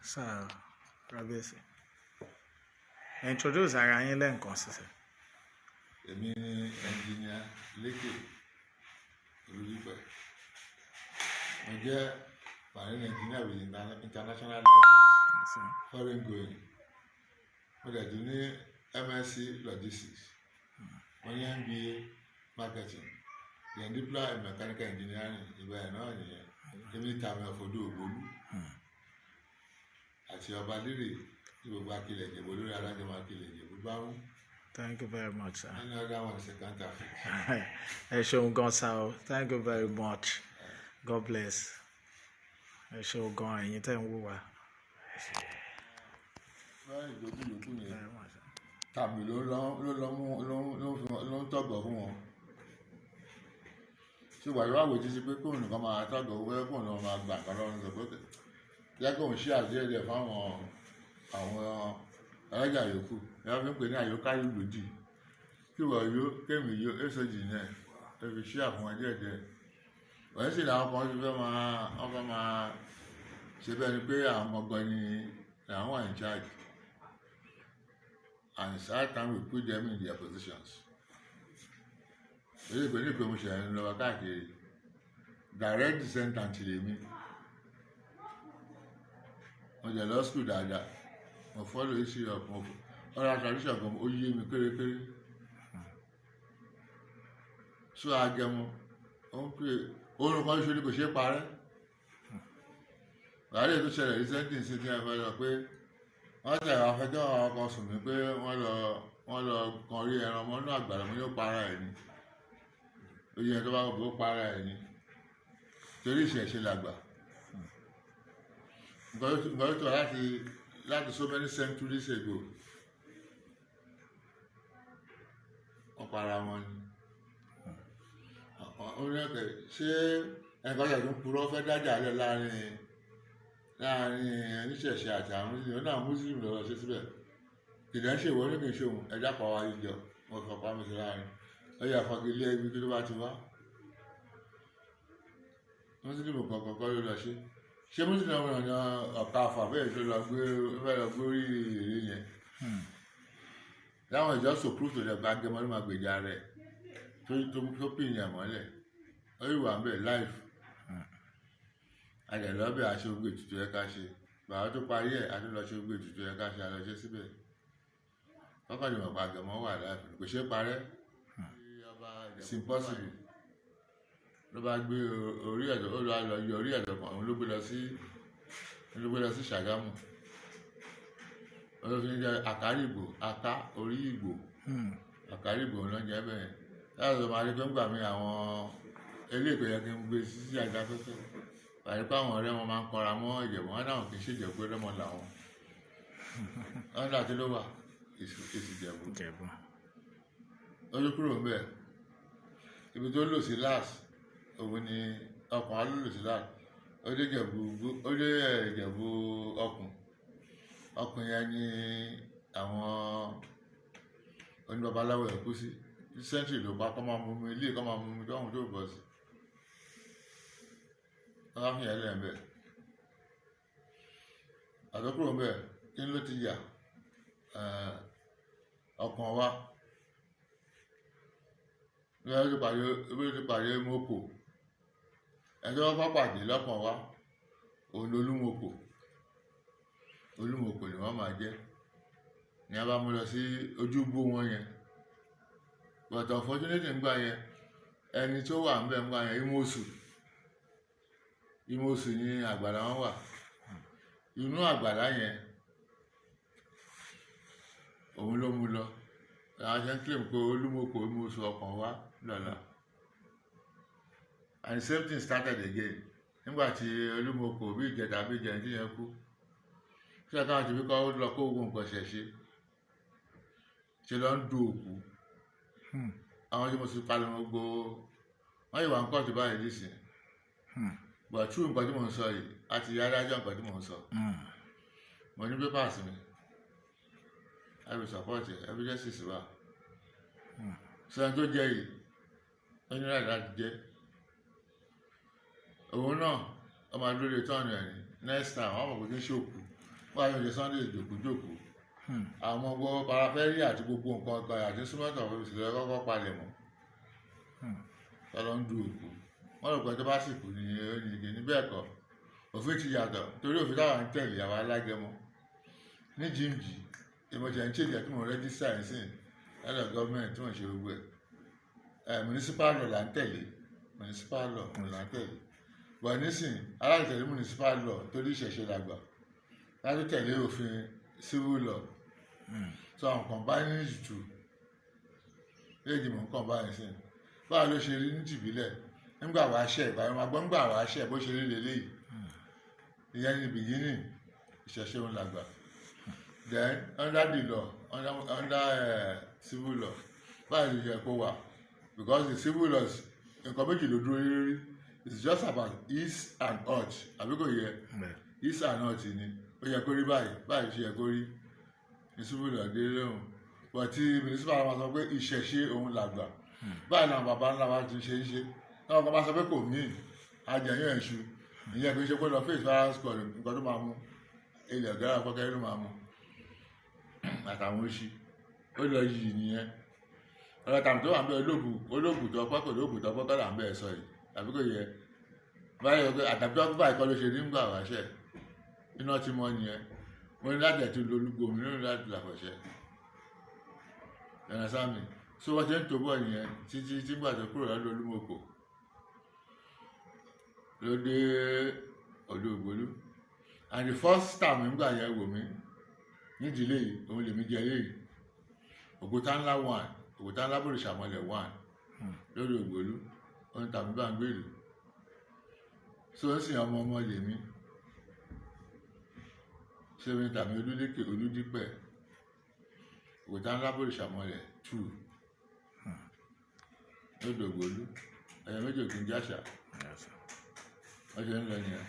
Sir, Rabesi. Introduce ara yín lẹ́ǹkan sí sir. Èmi ni engineer Lékè Olúdípẹ̀. Mo jẹ́ marine engineer with international license, foreign going. Mo dẹ̀ tún ní MSc logistics. Mo ní MBA marketing. Then diploma in mechanical engineering. Ìgbà ẹ̀ náà nìyẹn. Èmi ta mi ọ̀fọ̀dọ̀ Ògbólú. Àti ọba lérè tí gbogbo akilẹ̀ Ìjẹ̀bú lórí alájọmọ akilẹ̀ Ìjẹ̀bú bá mú. Thank you very much, sir. Any other one is a counterfeit. Ẹ ṣeun gan sir. Thank you very much. God bless. Ẹ ṣeun gan ẹ̀yin tẹ́ ń wò wá. Báyìí ìjọba yòókù yẹn tàbí ló ń tọ̀gbọ̀ fún wọn. Ṣé wàá wá wò títí pé kóun nìkan máa tọ̀gbọ̀ owó ẹ̀kọ́ náà máa gbà kan lọ́rùn sọ pé jẹ́ kóun ṣí àdéhùn fáwọn ẹlẹ́jà yòókù. Ìyá fi ń pè ní àyọká yóò lòdì. Kí wọ́n yó kémi yó èsòjì náà ẹ fi ṣí àfún wọn díẹ̀díẹ̀. Wọ́n sì làwọn kan ti fẹ́ máa ṣe bẹ́ẹ̀ ni pé àwọn gangan ni àwọn wà in charge. And it's high time we put them in their positions. Èyí pé ní ìpè mo ṣe ń lọ káàkiri direct descendant lèmi. Mo jẹ lọ school dáadáa. Mo follow history of mo ọ̀rọ̀ tradition kan ó yé mi kéré. So Agẹmọ ó ń pè orun kan ṣe ni kò ṣe é parẹ́. Wàhálà tó ṣẹlẹ̀ recently sí ti ẹ̀fọ́ lọ pé wọ́n tẹ̀ afẹ́jọ́ àwọn kan sùn mí pé wọ́n lọ kan rí ẹran ọmọ inú àgbàdo mo yóò para ẹ̀ ni. Oyè tó bá wọ̀ bó para ẹ̀ ni. Torí ìṣẹ̀ṣe làgbà. Nǹkan tó láti so many centuries ago. Wọ́n para wọn ni. Ó ní ọ̀kẹ́ ṣé ẹnìkan ṣe tún purọ́ fẹ́ dájà lẹ̀ láàrin oníṣẹ̀ṣe àti àwọn Mùsùlùmí. Ó náà Mùsùlùmí lọ́wọ́ ṣe síbẹ̀. Kìdá ń ṣe ìwọ ní kì í ṣe òun ẹja pa wá yíjọ. Mo fọ pa mi sí láàrin. Ó yà fọ́gi ilé ibi tó bá ti wá. Mùsùlùmí kankan kọ́ ló lọ ṣe. Ṣé Mùsùlùmí ọ̀rọ̀ ni ọ̀ka àfà bẹ́ẹ̀ tó lọ gbé orí èrè yẹn? Láwọn ìjọ sòkúrú tó lẹ̀ gba Agẹmọ ló máa gbèjà rẹ̀ tó pè ní ẹ̀mọ́lẹ̀. Ó yìí wà ń bẹ̀ live. Àjẹ̀lọ́bẹ̀ aṣọ ogbè ètùtù ẹ̀ ká ṣe. Bàbá tó parí ẹ̀ a tó lọ ṣe ogbè ètùtù ẹ̀ ká ṣe a lọ ṣe síbẹ̀. Kọ́kọ́ ni mọ̀pá Agẹmọ wà live kò ṣe é parẹ́. It's impossible. Ló bá gbé orí ẹ̀dọ̀ ó lọ yọ orí ẹ̀dọ̀ kan òun ló gbé lọ sí Ṣàgámù. Olófin jẹ́ àkárìgbò aká orí ìgbò àkárìgbò ló ń jẹ́ bẹ́ẹ̀. Láti sọ máa rí pé ń gbà mí àwọn eléèkó yẹ kí n gbé sí àjà fẹ́fẹ́. Pàdé pé àwọn ọ̀rẹ́ wọn máa ń kọra mọ́ Ìjẹ̀bú wọn náà kì í ṣe Ìjẹ̀bú rẹ́mọ làwọn. Wọ́n dà tí ló wà èsì Ìjẹ̀bú. Ó yí kúrò ńbẹ̀. Ibi tó lò sí láàsì òun ni ọkàn á lò sí láàsì. Ó dé Ìjẹ̀bú ọkùn yẹn ni àwọn oníbabaláwo ẹ̀ kú sí. Sẹ́ńtì ló bá kọ́ máa mú mi ilé kọ́ máa mú mi dọ́hùn tó bọ̀ sí. Wọ́n á fi yẹn lẹ̀ ńbẹ̀. Àtọ́kùrò ńbẹ̀ kí ló ti yà ọkàn wa. Ibi tó pàdé mọ́kò. Ẹjọ́ wọn bá pàdé lọ́kàn wa. Òun ló Olúmọkò. Olúmọkò ni wọ́n máa jẹ́. Ni a bá mú lọ sí ojúbọ wọn yẹn. But unfortunately ń gbà yẹn ẹni tó wà ńbẹ̀ ń gbà yẹn Ìmọ̀ọ́sù ni àgbàlá wọn wà. Inú àgbàlá yẹn òun ló mú lọ. Àwọn ṣe ń claim pé Olúmọkò Ìmọ̀ọ́sù ọkàn wa lọ́la. And the same thing started again. Nígbà tí Olúmọkò bí ìjẹta bí ìjẹun tí yẹn kú. Ṣé káwọn ti fi kọ́ lọ kó ogun nǹkan ṣẹ̀ṣe? Ṣé lọ ń du òkú? Àwọn tí mo sì palẹ̀ wọn gbó wọ́n yìí wà ń kọ́ọ̀tù báyìí nísìn. But true nǹkan tí mò ń sọ yìí àti adájọ́ nǹkan tí mò ń sọ. Mo ní papers mi. I will support it. Evidences wà. Sọ́yìn tó jẹ́ yìí ó ní láti jẹ́. Òun náà ọmọ adúlé tọ́ọ̀nù ẹ̀ ní next time wọ́n mọ̀ pé kí n ṣòkù wọ́n á yọ Sunday jòkújòkú àwọn gbogbo parafẹ́rí àti gbogbo nǹkan kan àti súnmọ́tò ọ̀fẹ́ ìṣẹ̀lẹ̀ kọ́kọ́ palẹ̀ mọ́ tọ́lọ́ ń du òkú wọ́n rò pé tó bá sì kú ní oníke ní bẹ́ẹ̀ kọ́ òfin ti yàtọ̀ torí òfin táwọn ń tẹ̀lé àwọn alágẹmọ ní jíǹjì ìmọ̀jẹ̀ ń ṣèjẹ́ tí mo rẹ́jísítà ẹ̀ sìn ẹ̀rọ gọ́ọ̀mẹ̀ntì tí wọ́n ṣe gbogbo ẹ̀ municipal law là ń tẹ̀lé municipal law là ń tẹ̀lé bọ̀ nísìn aláìtẹ̀lé municipal law torí ìṣẹ̀ṣe làgbà láti tẹ̀lé òfin civil law so I'm combining the two léèdì mò ń combine sí báwo ló ṣe rí ní tìbílẹ̀ nígbà wàá ṣẹ̀ ìbáyọ̀ máa gbọ́ nígbà wàá ṣẹ̀ bó ṣe rí lélẹ́yìí ìyẹn ní beginning ìṣẹ̀ṣe òun làgbà then under the law under civil law báyìí ló yẹ kó wà because the civil laws nǹkan méjì ló dúró lórí it's just about east and out àbí kò yẹ east and out ni ó yẹ kó rí báyìí báyìí ṣe yẹ kó rí ní civil law dé lóhùn but tí municipal máa sọ pé ìṣẹ̀ṣe òun làgbà báyìí làwọn bàbá ńlá wa ti ṣe é ṣe náà kan bá sọ pé kò ní àjẹyàn ẹ̀ṣù ìyẹn kì í ṣe pé lọ face balance score nǹkan tó máa mú ilẹ̀ ọ̀gá àkọ́kẹ́ ló máa mú àtàwọn oṣù ó lọ yìí nìyẹn ọ̀rọ̀ tàbí tó wà ń bẹ olóògùn tó ọpọ́ kò lóògùn tó ọpọ́ kọ́ là ń bẹ sọ yìí tàbí kò yẹ báyìí ọgbẹ́ àtàbí tó ọpọ́ báyìí kọ́ ló ṣe nígbà wáṣẹ iná ti mọ nìyẹn mo ní láti ẹ̀tún lolúgbò mi nínú láti làkọ̀ṣẹ́ ẹ̀rọ sámi so wọ́n ti ń tó bọ̀ nìyẹn títí tí gbà tó kúrò lọ́dọ̀ Olúmọ̀kò ló dé ọ̀dọ̀ Ògbólú and the first time nígbà yẹn wò mí nídìílé yìí òun lèmi jẹ léyìí òkúta ńlá one òkúta ńlá bòrìṣà mọ́lẹ̀ one lórí Ògbólú ohun tàbí bá ń gbèrú so ń sìn ọmọ lèmi ṣé mi tàbí Olúlékè Olúdípẹ̀ òkúta ńlá bòrìṣà mọ́lẹ̀ two lórí Ògbólú ẹ̀yẹ méjì òkè ń jáṣà ọjọ́ ń lọ nìyẹn.